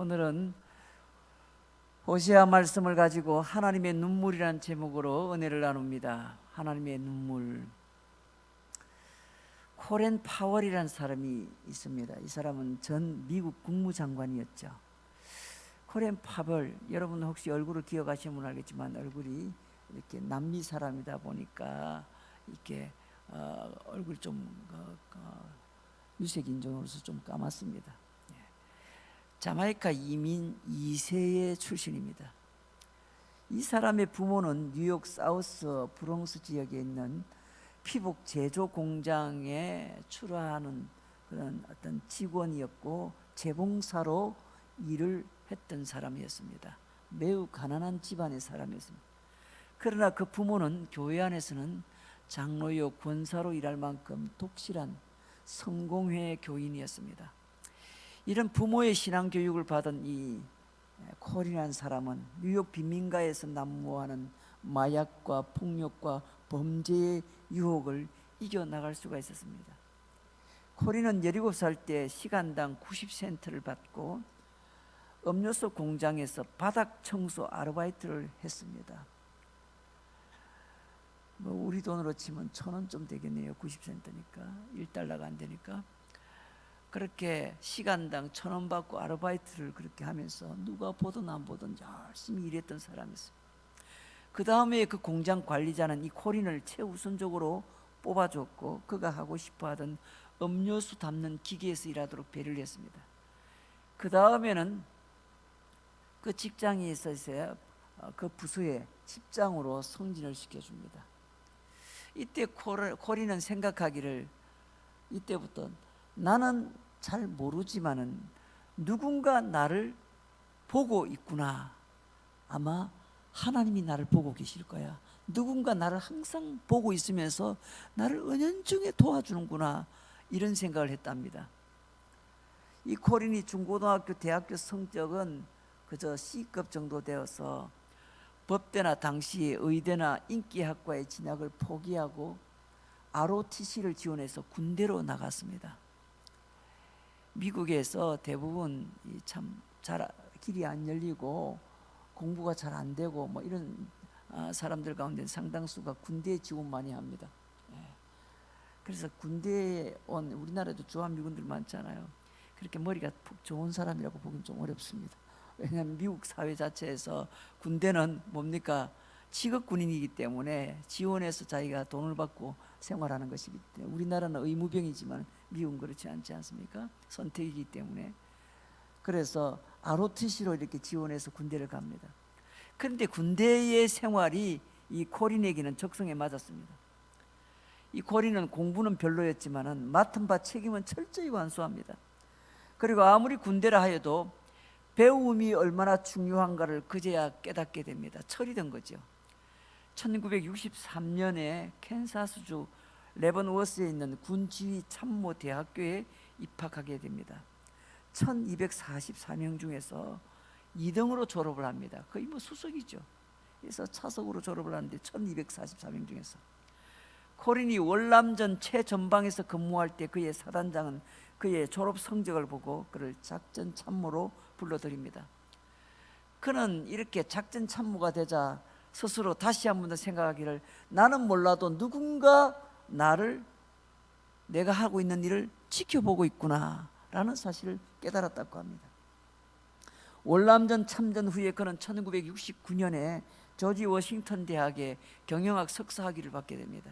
오늘은 호세아 말씀을 가지고 하나님의 눈물이라는 제목으로 은혜를 나눕니다. 하나님의 눈물. 코렌 파월이라는 사람이 있습니다. 이 사람은 전 미국 국무장관이었죠. 코렌 파월, 여러분 혹시 얼굴을 기억하시면 알겠지만 얼굴이 이렇게 남미 사람이다 보니까 이렇게 얼굴이 좀 유색 인종으로서 좀 까맣습니다. 자마이카 이민 2세의 출신입니다. 이 사람의 부모는 뉴욕 사우스 브롱스 지역에 있는 피복 제조 공장에 출하하는 그런 어떤 직원이었고 재봉사로 일을 했던 사람이었습니다. 매우 가난한 집안의 사람이었습니다. 그러나 그 부모는 교회 안에서는 장로요 권사로 일할 만큼 독실한 성공회 교인이었습니다. 이런 부모의 신앙 교육을 받은 이 콜이라는 사람은 뉴욕 빈민가에서 난무하는 마약과 폭력과 범죄의 유혹을 이겨나갈 수가 있었습니다. 콜이는 17살 때 시간당 90센트를 받고 음료수 공장에서 바닥 청소 아르바이트를 했습니다. 우리 돈으로 치면 1,000원 좀 되겠네요. 90센트니까 1달러가 안 되니까. 그렇게 시간당 1,000원 받고 아르바이트를 그렇게 하면서 누가 보든 안 보든 열심히 일했던 사람이었습니다. 그 다음에 그 공장 관리자는 이 콜린을 최우선적으로 뽑아줬고 그가 하고 싶어하던 음료수 담는 기계에서 일하도록 배려를 했습니다. 그 다음에는 그 직장에 있어서 그 부서의 집장으로 승진을 시켜줍니다. 이때 콜린은 생각하기를 이때부터 나는 잘 모르지만은 누군가 나를 보고 있구나. 아마 하나님이 나를 보고 계실 거야. 누군가 나를 항상 보고 있으면서 나를 은연중에 도와주는구나. 이런 생각을 했답니다. 이 콜린이 중고등학교, 대학교 성적은 그저 C급 정도 되어서 법대나 당시 의대나 인기학과에 진학을 포기하고 ROTC를 지원해서 군대로 나갔습니다. 미국에서 대부분 참 잘 길이 안 열리고 공부가 잘 안 되고 뭐 이런 사람들 가운데 상당수가 군대에 지원 많이 합니다. 그래서 군대에 온 우리나라에도 주한미군들 많잖아요. 그렇게 머리가 푹 좋은 사람이라고 보기는 좀 어렵습니다. 왜냐하면 미국 사회 자체에서 군대는 뭡니까? 직업군인이기 때문에 지원해서 자기가 돈을 받고 생활하는 것이기 때문에 우리나라는 의무병이지만 미국은 그렇지 않지 않습니까? 선택이기 때문에. 그래서 ROTC로 이렇게 지원해서 군대를 갑니다. 그런데 군대의 생활이 이 콜린에게는 적성에 맞았습니다. 이 콜린은 공부는 별로였지만은 맡은 바 책임은 철저히 완수합니다. 그리고 아무리 군대라 하여도 배움이 얼마나 중요한가를 그제야 깨닫게 됩니다. 철이 든 거죠. 1963년에 캔사스주 레번워스에 있는 군지휘 참모 대학교에 입학하게 됩니다. 1244명 중에서 2등으로 졸업을 합니다. 거의 수석이죠. 그래서 차석으로 졸업을 하는데 1244명 중에서 콜린이 월남전 최전방에서 근무할 때 그의 사단장은 그의 졸업 성적을 보고 그를 작전 참모로 불러들입니다. 그는 이렇게 작전 참모가 되자 스스로 다시 한 번 더 생각하기를 나는 몰라도 누군가 나를 내가 하고 있는 일을 지켜보고 있구나 라는 사실을 깨달았다고 합니다. 월남전 참전 후에 그는 1969년에 조지 워싱턴 대학의 경영학 석사 학위를 받게 됩니다.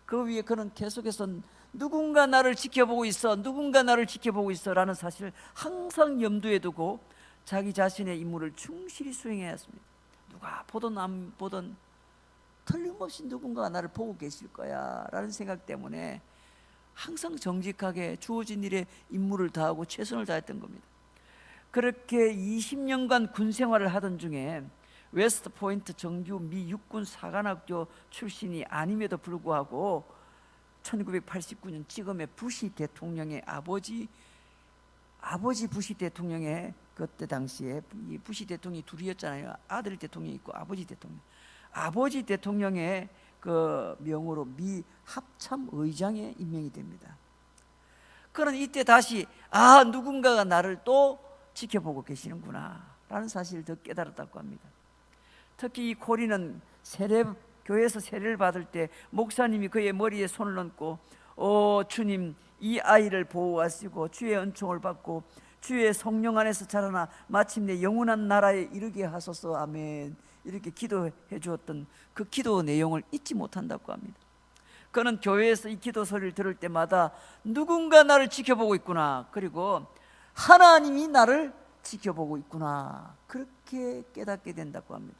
그 위에 그는 계속해서 누군가 나를 지켜보고 있어, 누군가 나를 지켜보고 있어 라는 사실을 항상 염두에 두고 자기 자신의 임무를 충실히 수행해야 했습니다. 누가 보든 안 보든 틀림없이 누군가가 나를 보고 계실 거야 라는 생각 때문에 항상 정직하게 주어진 일에 임무를 다하고 최선을 다했던 겁니다. 그렇게 20년간 군 생활을 하던 중에 웨스트 포인트 정규 미 육군 사관학교 출신이 아님에도 불구하고 1989년 지금의 부시 대통령의 아버지 부시 대통령의 그때 당시에 이 부시 대통령이 둘이었잖아요. 아들 대통령이 있고 아버지 대통령의 그 명으로 미 합참 의장에 임명이 됩니다. 그는 이때 다시 누군가가 나를 또 지켜보고 계시는구나 라는 사실을 더 깨달았다고 합니다. 특히 이 코리는 교회에서 세례를 받을 때 목사님이 그의 머리에 손을 얹고 주님, 이 아이를 보호하시고 주의 은총을 받고 주의 성령 안에서 자라나 마침내 영원한 나라에 이르게 하소서 아멘, 이렇게 기도해 주었던 그 기도 내용을 잊지 못한다고 합니다. 그는 교회에서 이 기도 소리를 들을 때마다 누군가 나를 지켜보고 있구나, 그리고 하나님이 나를 지켜보고 있구나, 그렇게 깨닫게 된다고 합니다.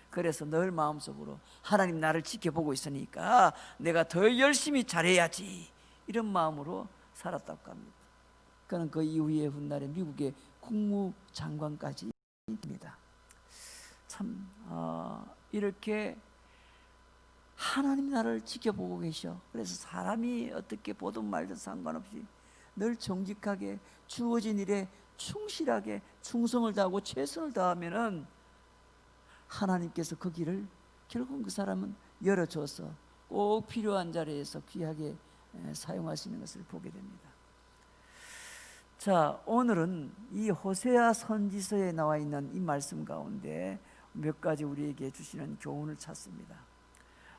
그래서 늘 마음속으로 하나님 나를 지켜보고 있으니까 내가 더 열심히 잘해야지, 이런 마음으로 살았다고 합니다. 그는 그 이후에 훗날에 미국의 국무장관까지 됩니다. 참 이렇게 하나님 나를 지켜보고 계셔. 그래서 사람이 어떻게 보든 말든 상관없이 늘 정직하게 주어진 일에 충실하게 충성을 다하고 최선을 다하면은 하나님께서 그 길을 결국 그 사람은 열어줘서 꼭 필요한 자리에서 귀하게 사용하시는 것을 보게 됩니다. 자, 오늘은 이 호세아 선지서에 나와 있는 이 말씀 가운데 몇 가지 우리에게 주시는 교훈을 찾습니다.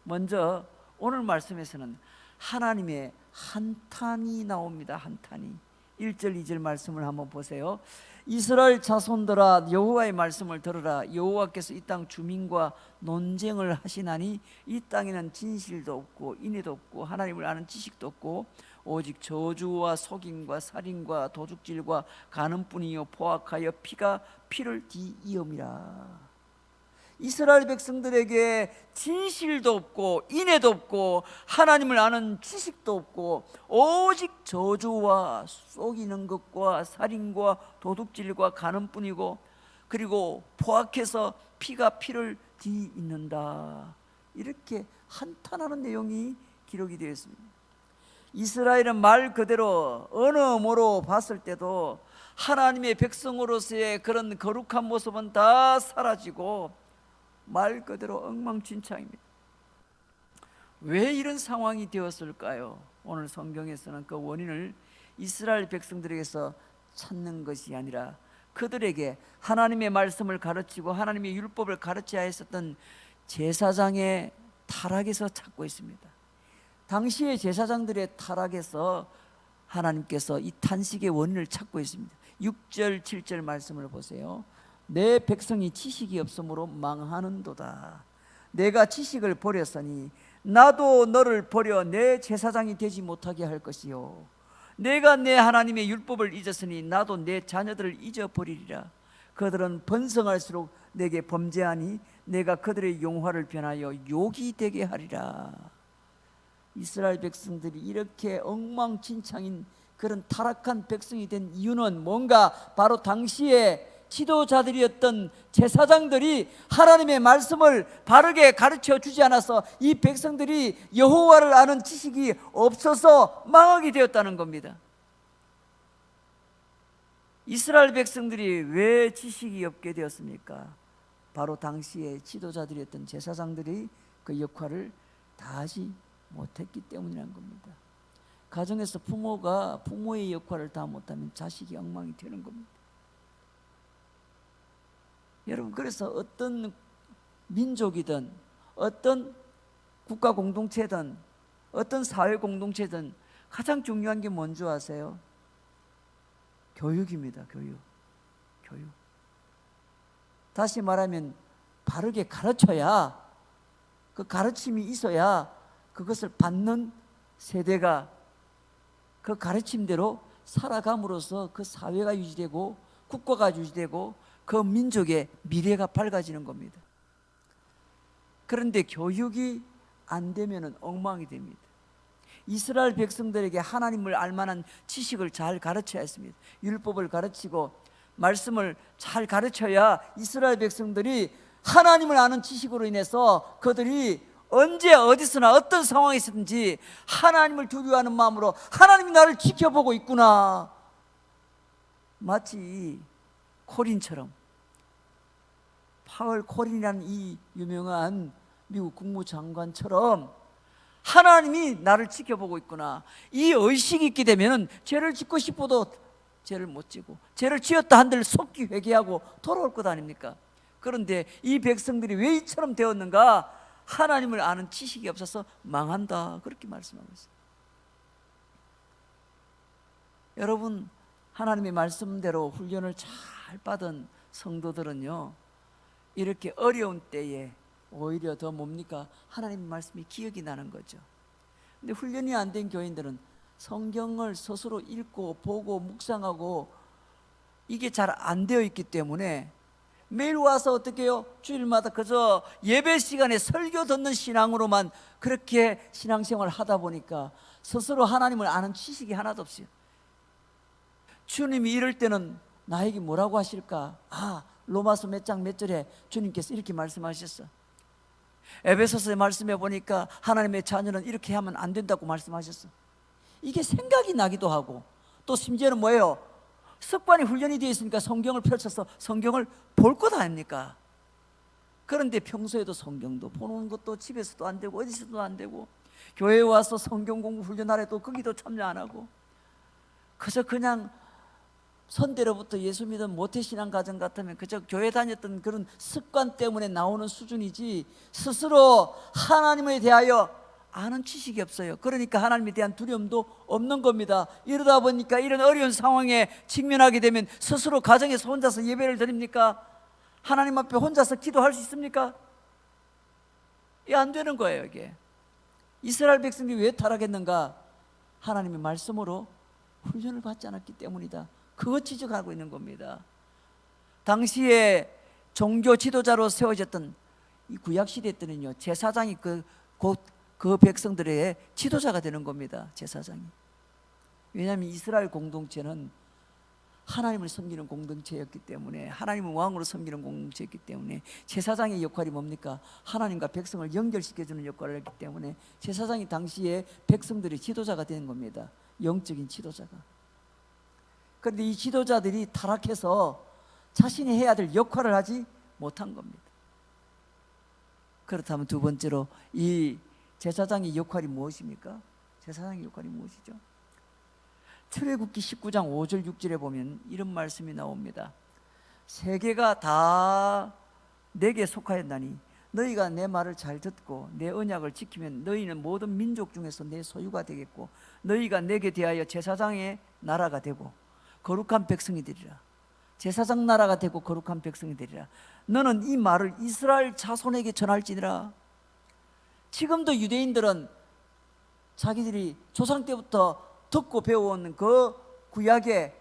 먼저 오늘 말씀에서는 하나님의 한탄이 나옵니다. 한탄이. 1절 2절 말씀을 한번 보세요. 이스라엘 자손들아 여호와의 말씀을 들으라. 여호와께서 이 땅 주민과 논쟁을 하시나니 이 땅에는 진실도 없고 인애도 없고 하나님을 아는 지식도 없고 오직 저주와 속임과 살인과 도둑질과 간음뿐이요 포악하여 피가 피를 뒤이음이라. 이스라엘 백성들에게 진실도 없고 인애도 없고 하나님을 아는 지식도 없고 오직 저주와 속이는 것과 살인과 도둑질과 간음뿐이고 그리고 포악해서 피가 피를 뒤잇는다, 이렇게 한탄하는 내용이 기록이 되어 있습니다. 이스라엘은 말 그대로 어느 뭐로 봤을 때도 하나님의 백성으로서의 그런 거룩한 모습은 다 사라지고 말 그대로 엉망진창입니다. 왜 이런 상황이 되었을까요? 오늘 성경에서는 그 원인을 이스라엘 백성들에게서 찾는 것이 아니라 그들에게 하나님의 말씀을 가르치고 하나님의 율법을 가르쳐야 했었던 제사장의 타락에서 찾고 있습니다. 당시의 제사장들의 타락에서 하나님께서 이 탄식의 원인을 찾고 있습니다. 6절 7절 말씀을 보세요. 내 백성이 지식이 없으므로 망하는도다. 내가 지식을 버렸으니 나도 너를 버려 내 제사장이 되지 못하게 할 것이요, 내가 내 하나님의 율법을 잊었으니 나도 내 자녀들을 잊어버리리라. 그들은 번성할수록 내게 범죄하니 내가 그들의 용화를 변하여 욕이 되게 하리라. 이스라엘 백성들이 이렇게 엉망진창인 그런 타락한 백성이 된 이유는 뭔가 바로 당시에 지도자들이었던 제사장들이 하나님의 말씀을 바르게 가르쳐 주지 않아서 이 백성들이 여호와를 아는 지식이 없어서 망하게 되었다는 겁니다. 이스라엘 백성들이 왜 지식이 없게 되었습니까? 바로 당시에 지도자들이었던 제사장들이 그 역할을 다하지 못했기 때문이라는 겁니다. 가정에서 부모가 부모의 역할을 다 못하면 자식이 엉망이 되는 겁니다. 여러분, 그래서 어떤 민족이든 어떤 국가 공동체든 어떤 사회 공동체든 가장 중요한 게 뭔지 아세요? 교육입니다. 교육. 다시 말하면 바르게 가르쳐야, 그 가르침이 있어야 그것을 받는 세대가 그 가르침대로 살아감으로써 그 사회가 유지되고 국가가 유지되고 그 민족의 미래가 밝아지는 겁니다. 그런데 교육이 안 되면 엉망이 됩니다. 이스라엘 백성들에게 하나님을 알만한 지식을 잘 가르쳐야 했습니다. 율법을 가르치고 말씀을 잘 가르쳐야 이스라엘 백성들이 하나님을 아는 지식으로 인해서 그들이 언제 어디서나 어떤 상황에 있든지 하나님을 두려워하는 마음으로 하나님이 나를 지켜보고 있구나, 마치 코린처럼, 파월 코린이라는 이 유명한 미국 국무장관처럼 하나님이 나를 지켜보고 있구나, 이 의식이 있게 되면 죄를 짓고 싶어도 죄를 못 지고 죄를 지었다 한들 속히 회개하고 돌아올 것 아닙니까? 그런데 이 백성들이 왜 이처럼 되었는가? 하나님을 아는 지식이 없어서 망한다, 그렇게 말씀하고 있어요. 여러분, 하나님의 말씀대로 훈련을 잘 받은 성도들은요, 이렇게 어려운 때에 오히려 더 뭡니까? 하나님의 말씀이 기억이 나는 거죠. 근데 훈련이 안 된 교인들은 성경을 스스로 읽고 보고 묵상하고 이게 잘 안 되어 있기 때문에 매일 와서 어떻게 해요? 주일마다 그저 예배 시간에 설교 듣는 신앙으로만 그렇게 신앙생활을 하다 보니까 스스로 하나님을 아는 지식이 하나도 없어요. 주님이 이럴 때는 나에게 뭐라고 하실까? 로마서 몇 장 몇 절에 주님께서 이렇게 말씀하셨어. 에베소서에 말씀해 보니까 하나님의 자녀는 이렇게 하면 안 된다고 말씀하셨어. 이게 생각이 나기도 하고, 또 심지어는 뭐예요? 습관이 훈련이 되어 있으니까 성경을 펼쳐서 성경을 볼 것 아닙니까? 그런데 평소에도 성경도 보는 것도 집에서도 안 되고 어디서도 안 되고, 교회에 와서 성경 공부 훈련하래도 거기도 참여 안 하고, 그저 그냥 선대로부터 예수 믿은 모태신앙 가정 같으면 그저 교회 다녔던 그런 습관 때문에 나오는 수준이지 스스로 하나님에 대하여 아는 지식이 없어요. 그러니까 하나님에 대한 두려움도 없는 겁니다. 이러다 보니까 이런 어려운 상황에 직면하게 되면 스스로 가정에서 혼자서 예배를 드립니까? 하나님 앞에 혼자서 기도할 수 있습니까? 이게 안 되는 거예요. 이게 이스라엘 백성들이 왜 타락했는가? 하나님의 말씀으로 훈련을 받지 않았기 때문이다. 그거 지적하고 있는 겁니다. 당시에 종교 지도자로 세워졌던 이 구약시대 때는요, 제사장이 그 백성들의 지도자가 되는 겁니다. 제사장이. 왜냐하면 이스라엘 공동체는 하나님을 섬기는 공동체였기 때문에, 하나님을 왕으로 섬기는 공동체였기 때문에 제사장의 역할이 뭡니까? 하나님과 백성을 연결시켜주는 역할을 했기 때문에 제사장이 당시에 백성들의 지도자가 되는 겁니다. 영적인 지도자가. 그런데 이 지도자들이 타락해서 자신이 해야 될 역할을 하지 못한 겁니다. 그렇다면 두 번째로 이 제사장의 역할이 무엇입니까? 제사장의 역할이 무엇이죠? 출애굽기 19장 5절 6절에 보면 이런 말씀이 나옵니다. 세계가 다 내게 속하였나니 너희가 내 말을 잘 듣고 내 언약을 지키면 너희는 모든 민족 중에서 내 소유가 되겠고 너희가 내게 대하여 제사장의 나라가 되고 거룩한 백성이 되리라. 제사장 나라가 되고 거룩한 백성이 되리라. 너는 이 말을 이스라엘 자손에게 전할지니라. 지금도 유대인들은 자기들이 조상 때부터 듣고 배워온 그 구약의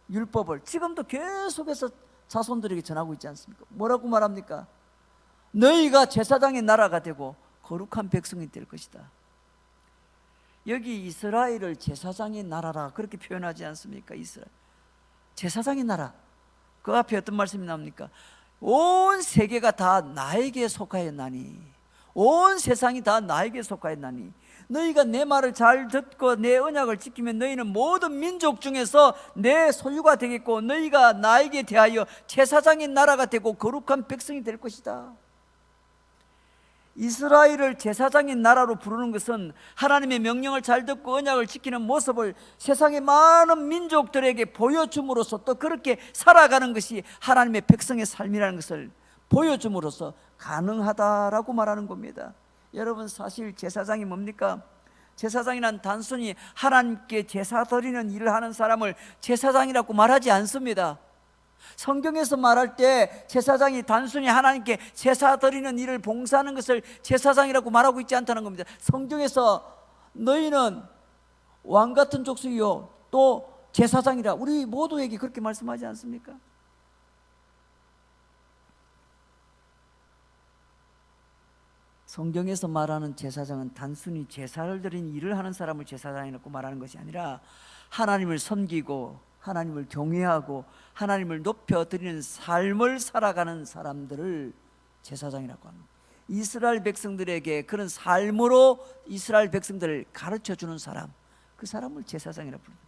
율법을 지금도 계속해서 자손들에게 전하고 있지 않습니까? 뭐라고 말합니까? 너희가 제사장의 나라가 되고 거룩한 백성이 될 것이다. 여기 이스라엘을 제사장의 나라라 그렇게 표현하지 않습니까? 이스라엘 제사장의 나라. 그 앞에 어떤 말씀이 나옵니까? 온 세계가 다 나에게 속하였나니, 온 세상이 다 나에게 속하였나니 너희가 내 말을 잘 듣고 내 언약을 지키면 너희는 모든 민족 중에서 내 소유가 되겠고 너희가 나에게 대하여 제사장의 나라가 되고 거룩한 백성이 될 것이다. 이스라엘을 제사장의 나라로 부르는 것은 하나님의 명령을 잘 듣고 언약을 지키는 모습을 세상의 많은 민족들에게 보여줌으로써 또 그렇게 살아가는 것이 하나님의 백성의 삶이라는 것을 보여줌으로써 가능하다라고 말하는 겁니다. 여러분, 사실 제사장이 뭡니까? 제사장이란 단순히 하나님께 제사 드리는 일을 하는 사람을 제사장이라고 말하지 않습니다. 성경에서 말할 때 제사장이 단순히 하나님께 제사 드리는 일을 봉사하는 것을 제사장이라고 말하고 있지 않다는 겁니다. 성경에서 너희는 왕 같은 족속이요 또 제사장이라 우리 모두에게 그렇게 말씀하지 않습니까? 성경에서 말하는 제사장은 단순히 제사를 드리는 일을 하는 사람을 제사장이라고 말하는 것이 아니라 하나님을 섬기고 하나님을 경외하고 하나님을 높여드리는 삶을 살아가는 사람들을 제사장이라고 합니다. 이스라엘 백성들에게 그런 삶으로 이스라엘 백성들을 가르쳐주는 사람, 그 사람을 제사장이라고 부릅니다.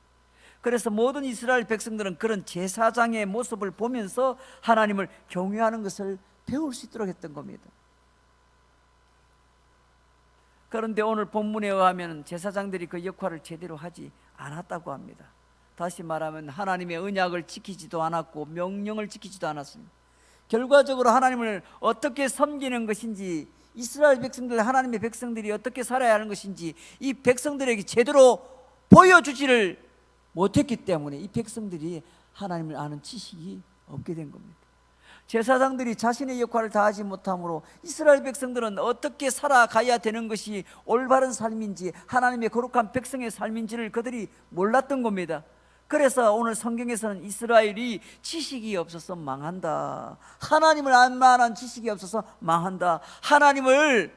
그래서 모든 이스라엘 백성들은 그런 제사장의 모습을 보면서 하나님을 경외하는 것을 배울 수 있도록 했던 겁니다. 그런데 오늘 본문에 의하면 제사장들이 그 역할을 제대로 하지 않았다고 합니다. 다시 말하면 하나님의 언약을 지키지도 않았고 명령을 지키지도 않았습니다. 결과적으로 하나님을 어떻게 섬기는 것인지, 이스라엘 백성들, 하나님의 백성들이 어떻게 살아야 하는 것인지 이 백성들에게 제대로 보여주지를 못했기 때문에 이 백성들이 하나님을 아는 지식이 없게 된 겁니다. 제사장들이 자신의 역할을 다하지 못함으로 이스라엘 백성들은 어떻게 살아가야 되는 것이 올바른 삶인지, 하나님의 거룩한 백성의 삶인지를 그들이 몰랐던 겁니다. 그래서 오늘 성경에서는 이스라엘이 지식이 없어서 망한다, 하나님을 알 만한 지식이 없어서 망한다, 하나님을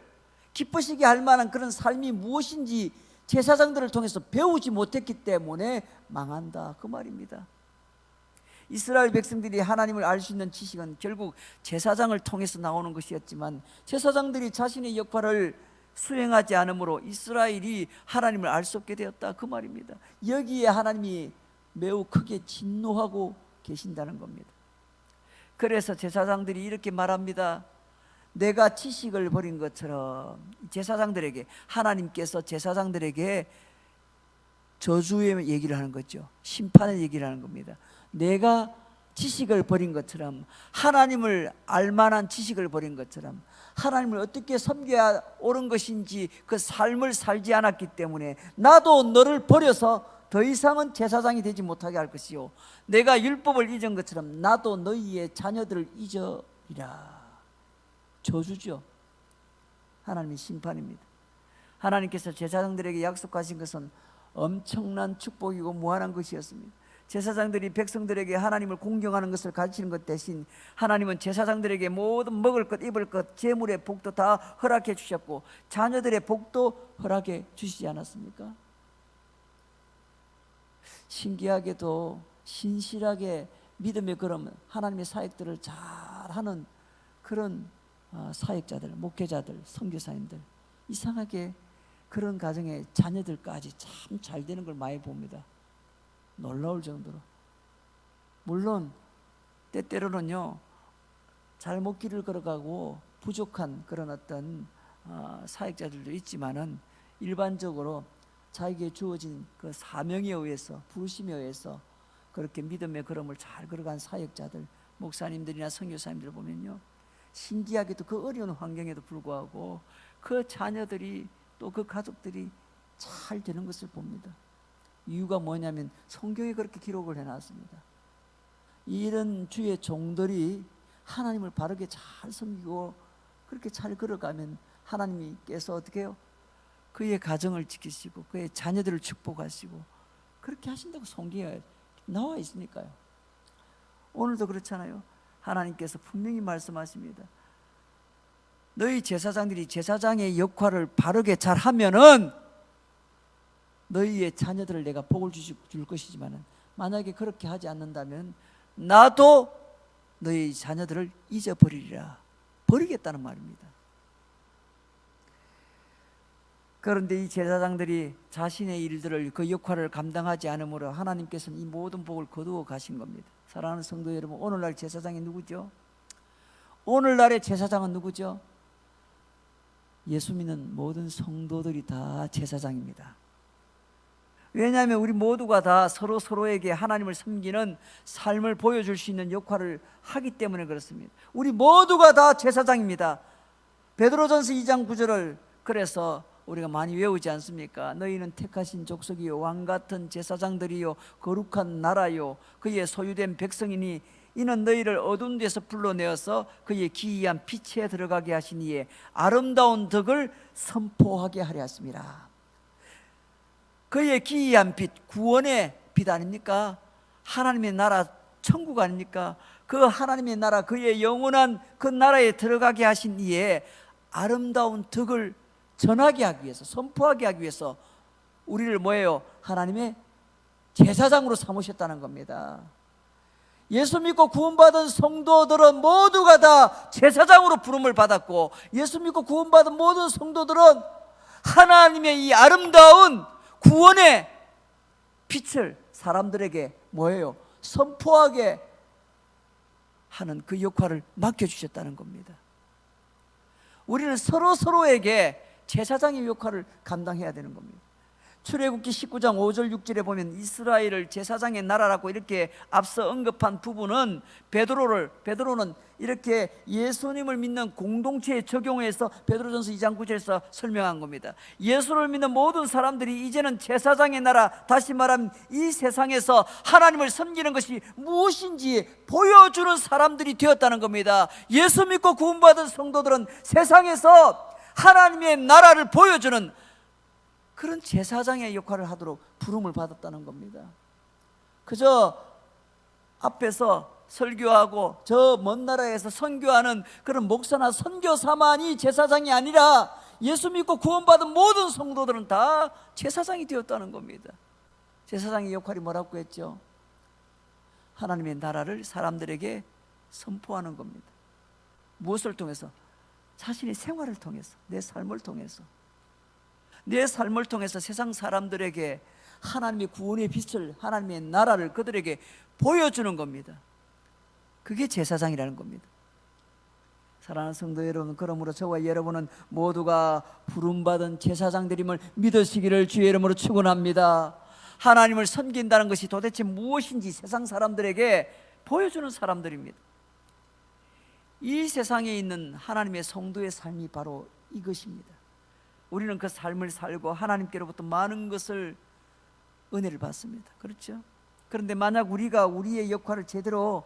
기쁘시게 할 만한 그런 삶이 무엇인지 제사장들을 통해서 배우지 못했기 때문에 망한다, 그 말입니다. 이스라엘 백성들이 하나님을 알 수 있는 지식은 결국 제사장을 통해서 나오는 것이었지만, 제사장들이 자신의 역할을 수행하지 않으므로 이스라엘이 하나님을 알 수 없게 되었다, 그 말입니다. 여기에 하나님이 매우 크게 진노하고 계신다는 겁니다. 그래서 제사장들이 이렇게 말합니다. 내가 지식을 버린 것처럼, 제사장들에게, 하나님께서 제사장들에게 저주의 얘기를 하는 거죠. 심판의 얘기를 하는 겁니다. 내가 지식을 버린 것처럼, 하나님을 알만한 지식을 버린 것처럼, 하나님을 어떻게 섬겨야 옳은 것인지 그 삶을 살지 않았기 때문에 나도 너를 버려서 더 이상은 제사장이 되지 못하게 할 것이요, 내가 율법을 잊은 것처럼 나도 너희의 자녀들을 잊으리라. 저주죠. 하나님의 심판입니다. 하나님께서 제사장들에게 약속하신 것은 엄청난 축복이고 무한한 것이었습니다. 제사장들이 백성들에게 하나님을 공경하는 것을 가르치는 것 대신 하나님은 제사장들에게 모든 먹을 것, 입을 것, 재물의 복도 다 허락해 주셨고 자녀들의 복도 허락해 주시지 않았습니까? 신기하게도 신실하게 믿음의 걸음, 하나님의 사역들을 잘하는 그런 사역자들, 목회자들, 선교사님들, 이상하게 그런 가정의 자녀들까지 참 잘 되는 걸 많이 봅니다. 놀라울 정도로. 물론 때때로는요, 잘못 길을 걸어가고 부족한 그런 어떤 사역자들도 있지만은, 일반적으로 자기에게 주어진 그 사명에 의해서, 부르심에 의해서 그렇게 믿음의 걸음을 잘 걸어간 사역자들, 목사님들이나 선교사님들을 보면요, 신기하게도 그 어려운 환경에도 불구하고 그 자녀들이, 또 그 가족들이 잘 되는 것을 봅니다. 이유가 뭐냐면 성경에 그렇게 기록을 해놨습니다. 이런 주의 종들이 하나님을 바르게 잘 섬기고 그렇게 잘 걸어가면 하나님께서 어떻게 해요? 그의 가정을 지키시고 그의 자녀들을 축복하시고 그렇게 하신다고 성경에 나와 있으니까요. 오늘도 그렇잖아요. 하나님께서 분명히 말씀하십니다. 너희 제사장들이 제사장의 역할을 바르게 잘하면은 너희의 자녀들을 내가 복을 줄 것이지만, 만약에 그렇게 하지 않는다면 나도 너희 자녀들을 잊어버리리라, 버리겠다는 말입니다. 그런데 이 제사장들이 자신의 일들을, 그 역할을 감당하지 않으므로 하나님께서는 이 모든 복을 거두어 가신 겁니다. 사랑하는 성도 여러분, 오늘날 제사장이 누구죠? 오늘날의 제사장은 누구죠? 예수 믿는 모든 성도들이 다 제사장입니다. 왜냐하면 우리 모두가 다 서로에게 하나님을 섬기는 삶을 보여줄 수 있는 역할을 하기 때문에 그렇습니다. 우리 모두가 다 제사장입니다. 베드로전서 2장 9절을 그래서 우리가 많이 외우지 않습니까? 너희는 택하신 족속이요, 왕같은 제사장들이요, 거룩한 나라요, 그의 소유된 백성이니 이는 너희를 어두운 데서 불러내어서 그의 기이한 빛에 들어가게 하신 이에 아름다운 덕을 선포하게 하려 하심이라. 그의 기이한 빛, 구원의 빛 아닙니까? 하나님의 나라, 천국 아닙니까? 그 하나님의 나라, 그의 영원한 그 나라에 들어가게 하신 이에 아름다운 덕을 전하게 하기 위해서, 선포하게 하기 위해서 우리를 뭐예요? 하나님의 제사장으로 삼으셨다는 겁니다. 예수 믿고 구원받은 성도들은 모두가 다 제사장으로 부름을 받았고, 예수 믿고 구원받은 모든 성도들은 하나님의 이 아름다운 구원의 빛을 사람들에게 뭐예요? 선포하게 하는 그 역할을 맡겨주셨다는 겁니다. 우리는 서로에게 제사장의 역할을 감당해야 되는 겁니다. 출애굽기 19장 5절 6절에 보면 이스라엘을 제사장의 나라라고 이렇게 앞서 언급한 부분은 베드로는 이렇게 예수님을 믿는 공동체에 적용해서 베드로전서 2장 9절에서 설명한 겁니다. 예수를 믿는 모든 사람들이 이제는 제사장의 나라, 다시 말하면 이 세상에서 하나님을 섬기는 것이 무엇인지 보여주는 사람들이 되었다는 겁니다. 예수 믿고 구원받은 성도들은 세상에서 하나님의 나라를 보여주는 그런 제사장의 역할을 하도록 부름을 받았다는 겁니다. 그저 앞에서 설교하고 저 먼 나라에서 선교하는 그런 목사나 선교사만이 제사장이 아니라 예수 믿고 구원받은 모든 성도들은 다 제사장이 되었다는 겁니다. 제사장의 역할이 뭐라고 했죠? 하나님의 나라를 사람들에게 선포하는 겁니다. 무엇을 통해서? 자신의 생활을 통해서, 내 삶을 통해서. 내 삶을 통해서 세상 사람들에게 하나님의 구원의 빛을, 하나님의 나라를 그들에게 보여주는 겁니다. 그게 제사장이라는 겁니다. 사랑하는 성도 여러분, 그러므로 저와 여러분은 모두가 부름받은 제사장들임을 믿으시기를 주의 이름으로 축원합니다. 하나님을 섬긴다는 것이 도대체 무엇인지 세상 사람들에게 보여주는 사람들입니다. 이 세상에 있는 하나님의 성도의 삶이 바로 이것입니다. 우리는 그 삶을 살고 하나님께로부터 많은 것을 은혜를 받습니다. 그렇죠? 그런데 만약 우리가 우리의 역할을 제대로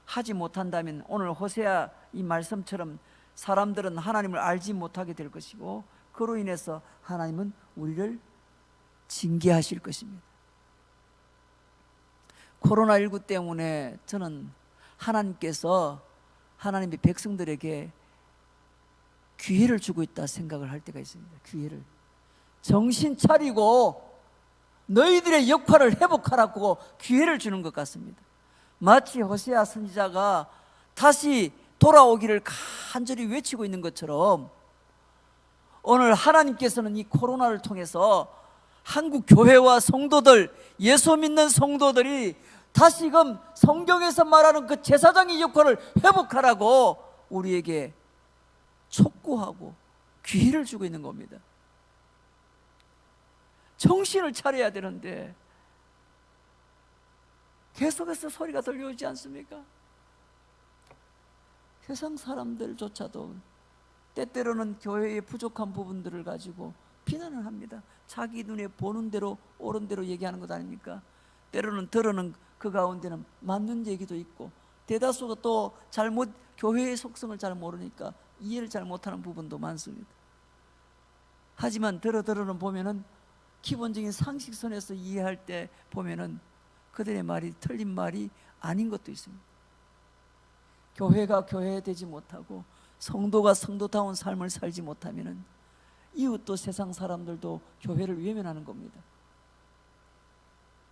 하지 못한다면 오늘 호세아 이 말씀처럼 사람들은 하나님을 알지 못하게 될 것이고 그로 인해서 하나님은 우리를 징계하실 것입니다. 코로나19 때문에 저는 하나님께서 하나님의 백성들에게 기회를 주고 있다 생각을 할 때가 있습니다. 기회를. 정신 차리고 너희들의 역할을 회복하라고 기회를 주는 것 같습니다. 마치 호세아 선지자가 다시 돌아오기를 간절히 외치고 있는 것처럼 오늘 하나님께서는 이 코로나를 통해서 한국 교회와 성도들, 예수 믿는 성도들이 다시금 성경에서 말하는 그 제사장의 역할을 회복하라고 우리에게 촉구하고 기회를 주고 있는 겁니다. 정신을 차려야 되는데 계속해서 소리가 들려오지 않습니까? 세상 사람들조차도 때때로는 교회의 부족한 부분들을 가지고 비난을 합니다. 자기 눈에 보는 대로 옳은 대로 얘기하는 것 아닙니까? 때로는 들어는 그 가운데는 맞는 얘기도 있고 대다수가 또 교회의 속성을 잘 모르니까 이해를 잘 못하는 부분도 많습니다. 하지만 들어는 보면은 기본적인 상식선에서 이해할 때 보면은 그들의 말이 틀린 말이 아닌 것도 있습니다. 교회가 교회되지 못하고 성도가 성도다운 삶을 살지 못하면은 이웃도 세상 사람들도 교회를 외면하는 겁니다.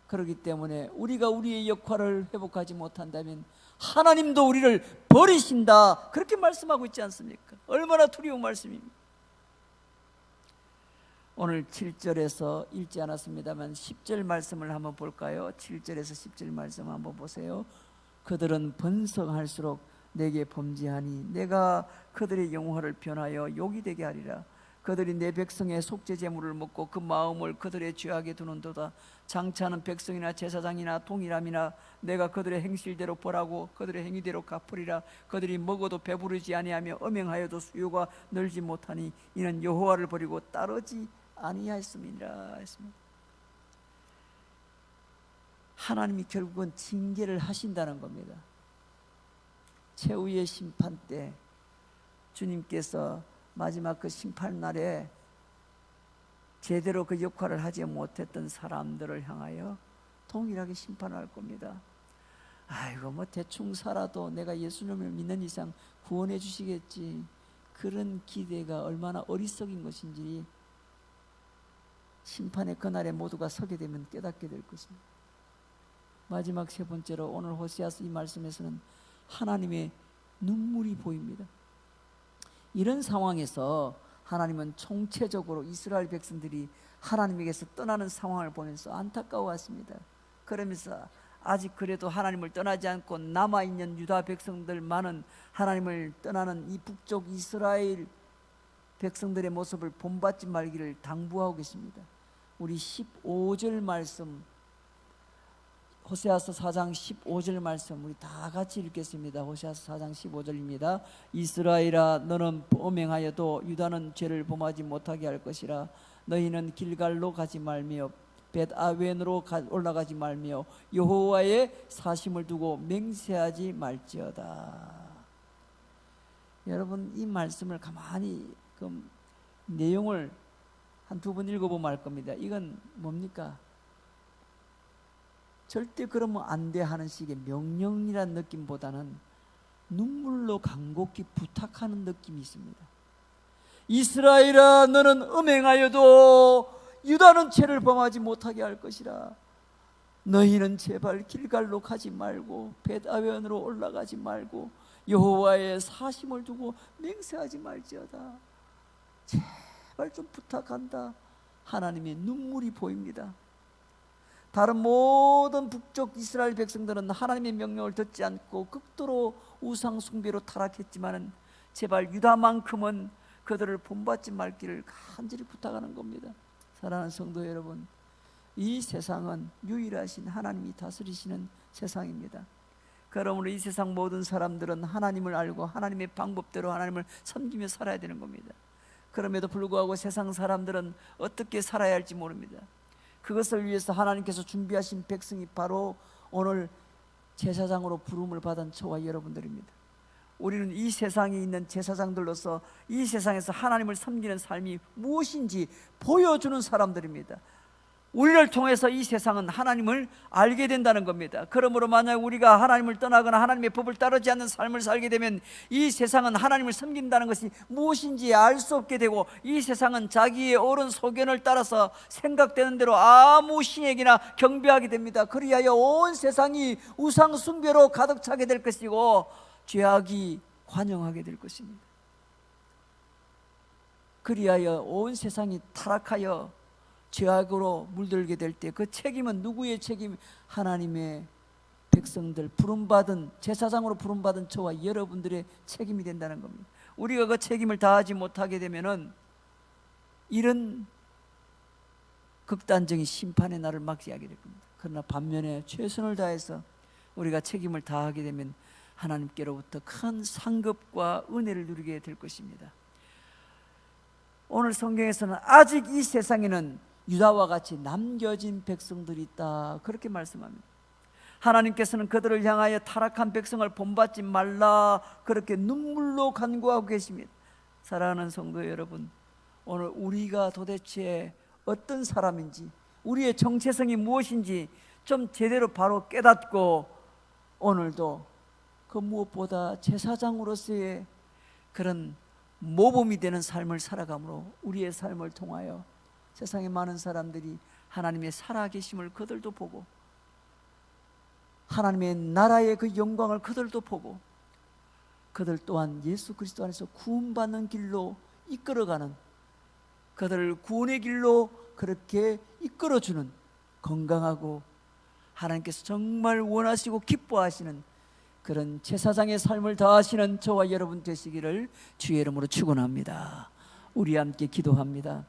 그렇기 때문에 우리가 우리의 역할을 회복하지 못한다면 하나님도 우리를 버리신다 그렇게 말씀하고 있지 않습니까? 얼마나 두려운 말씀입니까? 오늘 7절에서 읽지 않았습니다만 10절 말씀을 한번 볼까요? 7절에서 10절 말씀 한번 보세요. 그들은 번성할수록 내게 범죄하니 내가 그들의 영화를 변하여 욕이 되게 하리라. 그들이 내 백성의 속죄 제물을 먹고 그 마음을 그들의 죄악에 두는도다. 장차는 백성이나 제사장이나 동일함이나 내가 그들의 행실대로 벌하고 그들의 행위대로 갚으리라. 그들이 먹어도 배부르지 아니하며 엄행하여도 수요가 늘지 못하니 이는 여호와를 버리고 따르지 아니하였음이니라 했습니다. 하나님이 결국은 징계를 하신다는 겁니다. 최후의 심판 때 주님께서 마지막 그 심판 날에 제대로 그 역할을 하지 못했던 사람들을 향하여 동일하게 심판할 겁니다. 아이고 뭐 대충 살아도 내가 예수님을 믿는 이상 구원해 주시겠지, 그런 기대가 얼마나 어리석인 것인지 심판의 그날에 모두가 서게 되면 깨닫게 될 것입니다. 마지막 세 번째로 오늘 호세아서 이 말씀에서는 하나님의 눈물이 보입니다. 이런 상황에서 하나님은 총체적으로 이스라엘 백성들이 하나님에게서 떠나는 상황을 보면서 안타까워했습니다. 그러면서 아직 그래도 하나님을 떠나지 않고 남아있는 유다 백성들만은 하나님을 떠나는 이 북쪽 이스라엘 백성들의 모습을 본받지 말기를 당부하고 계십니다. 우리 15절 말씀, 호세아서 4장 15절 말씀 우리 다 같이 읽겠습니다. 호세아서 4장 15절입니다. 이스라엘아, 너는 범행하여도 유다는 죄를 범하지 못하게 할 것이라. 너희는 길갈로 가지 말며 벳아웬으로 올라가지 말며 여호와의 사심을 두고 맹세하지 말지어다. 여러분, 이 말씀을 가만히 그 내용을 한 두 번 읽어보면 알 겁니다. 이건 뭡니까? 절대 그러면 안 돼 하는 식의 명령이란 느낌보다는 눈물로 간곡히 부탁하는 느낌이 있습니다. 이스라엘아, 너는 음행하여도 유다는 죄를 범하지 못하게 할 것이라. 너희는 제발 길갈로 가지 말고 벳아웬으로 올라가지 말고 여호와의 사심을 두고 맹세하지 말지어다. 제발 좀 부탁한다. 하나님의 눈물이 보입니다. 다른 모든 북쪽 이스라엘 백성들은 하나님의 명령을 듣지 않고 극도로 우상 숭배로 타락했지만은 제발 유다만큼은 그들을 본받지 말기를 간절히 부탁하는 겁니다. 사랑하는 성도 여러분, 이 세상은 유일하신 하나님이 다스리시는 세상입니다. 그러므로 이 세상 모든 사람들은 하나님을 알고 하나님의 방법대로 하나님을 섬기며 살아야 되는 겁니다. 그럼에도 불구하고 세상 사람들은 어떻게 살아야 할지 모릅니다. 그것을 위해서 하나님께서 준비하신 백성이 바로 오늘 제사장으로 부름을 받은 저와 여러분들입니다. 우리는 이 세상에 있는 제사장들로서 이 세상에서 하나님을 섬기는 삶이 무엇인지 보여주는 사람들입니다. 우리를 통해서 이 세상은 하나님을 알게 된다는 겁니다. 그러므로 만약 우리가 하나님을 떠나거나 하나님의 법을 따르지 않는 삶을 살게 되면 이 세상은 하나님을 섬긴다는 것이 무엇인지 알 수 없게 되고, 이 세상은 자기의 옳은 소견을 따라서 생각되는 대로 아무 신에게나 경배하게 됩니다. 그리하여 온 세상이 우상 숭배로 가득 차게 될 것이고 죄악이 관영하게 될 것입니다. 그리하여 온 세상이 타락하여 죄악으로 물들게 될 때 그 책임은 누구의 책임? 하나님의 백성들, 부름받은 제사장으로 부름받은 저와 여러분들의 책임이 된다는 겁니다. 우리가 그 책임을 다하지 못하게 되면은 이런 극단적인 심판의 날을 맞이하게 될 겁니다. 그러나 반면에 최선을 다해서 우리가 책임을 다하게 되면 하나님께로부터 큰 상급과 은혜를 누리게 될 것입니다. 오늘 성경에서는 아직 이 세상에는 유다와 같이 남겨진 백성들이 있다, 그렇게 말씀합니다. 하나님께서는 그들을 향하여 타락한 백성을 본받지 말라, 그렇게 눈물로 간구하고 계십니다. 사랑하는 성도 여러분, 오늘 우리가 도대체 어떤 사람인지, 우리의 정체성이 무엇인지 좀 제대로 바로 깨닫고 오늘도 그 무엇보다 제사장으로서의 그런 모범이 되는 삶을 살아감으로 우리의 삶을 통하여 세상의 많은 사람들이 하나님의 살아계심을 그들도 보고 하나님의 나라의 그 영광을 그들도 보고 그들 또한 예수 그리스도 안에서 구원받는 길로 이끌어가는, 그들을 구원의 길로 그렇게 이끌어주는 건강하고 하나님께서 정말 원하시고 기뻐하시는 그런 제사장의 삶을 다하시는 저와 여러분 되시기를 주의 이름으로 축원합니다. 우리 함께 기도합니다.